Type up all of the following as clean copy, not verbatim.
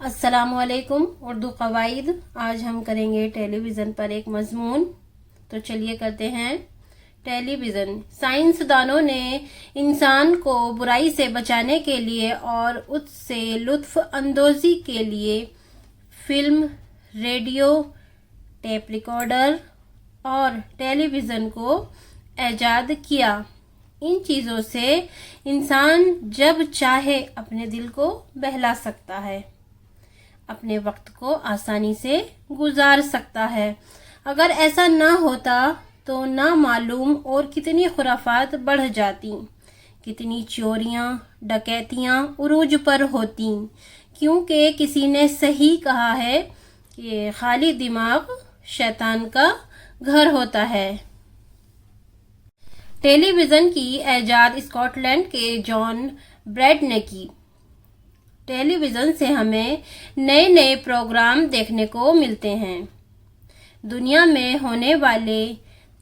السلام علیکم. اردو قواعد. آج ہم کریں گے ٹیلی ویژن پر ایک مضمون. تو چلیے کرتے ہیں. ٹیلی ویژن. سائنسدانوں نے انسان کو برائی سے بچانے کے لیے اور اس سے لطف اندوزی کے لیے فلم، ریڈیو، ٹیپ ریکارڈر اور ٹیلی ویژن کو ایجاد کیا. ان چیزوں سے انسان جب چاہے اپنے دل کو بہلا سکتا ہے، اپنے وقت کو آسانی سے گزار سکتا ہے. اگر ایسا نہ ہوتا تو نامعلوم اور کتنی خرافات بڑھ جاتی، کتنی چوریاں، ڈکیتیاں عروج پر ہوتی، کیونکہ کسی نے صحیح کہا ہے کہ خالی دماغ شیطان کا گھر ہوتا ہے. ٹیلی ویژن کی ایجاد اسکاٹ لینڈ کے جان براڈ نے کی. ٹیلی ویژن سے ہمیں نئے نئے پروگرام دیکھنے کو ملتے ہیں. دنیا میں ہونے والے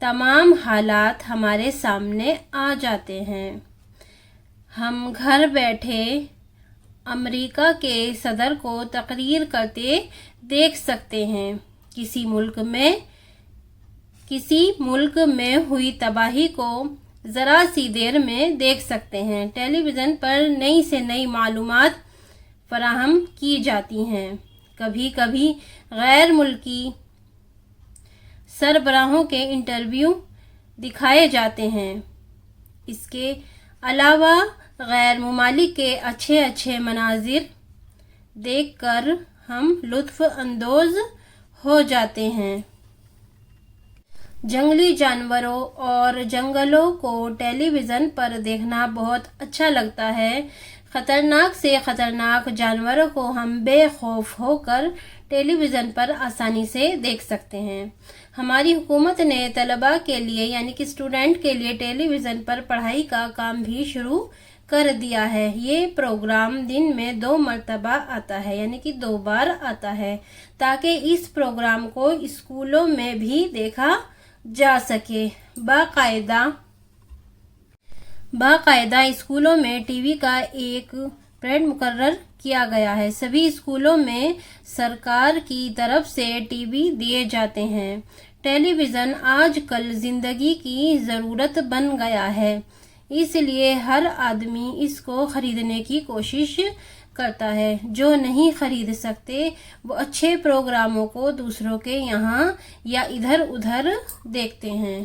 تمام حالات ہمارے سامنے آ جاتے ہیں. ہم گھر بیٹھے امریکہ کے صدر کو تقریر کرتے دیکھ سکتے ہیں. کسی ملک میں ہوئی تباہی کو ذرا سی دیر میں دیکھ سکتے ہیں. ٹیلی ویژن پر نئی سے نئی معلومات فراہم کی جاتی ہیں. کبھی کبھی غیر ملکی سربراہوں کے انٹرویو دکھائے جاتے ہیں. اس کے علاوہ غیر ممالک کے اچھے مناظر دیکھ کر ہم لطف اندوز ہو جاتے ہیں. جنگلی جانوروں اور جنگلوں کو ٹیلی ویژن پر دیکھنا بہت اچھا لگتا ہے. خطرناک سے خطرناک جانوروں کو ہم بے خوف ہو کر ٹیلی ویژن پر آسانی سے دیکھ سکتے ہیں. ہماری حکومت نے طلباء کے لیے یعنی کہ اسٹوڈنٹ کے لیے ٹیلی ویژن پر پڑھائی کا کام بھی شروع کر دیا ہے. یہ پروگرام دن میں 2 مرتبہ آتا ہے یعنی کہ 2 بار آتا ہے، تاکہ اس پروگرام کو اسکولوں میں بھی دیکھا جا سکے. باقاعدہ اسکولوں میں ٹی وی کا ایک پیریڈ مقرر کیا گیا ہے. سبھی اسکولوں میں سرکار کی طرف سے ٹی وی دیے جاتے ہیں. ٹیلی ویژن آج کل زندگی کی ضرورت بن گیا ہے، اس لیے ہر آدمی اس کو خریدنے کی کوشش کرتا ہے. جو نہیں خرید سکتے وہ اچھے پروگراموں کو دوسروں کے یہاں یا ادھر ادھر دیکھتے ہیں.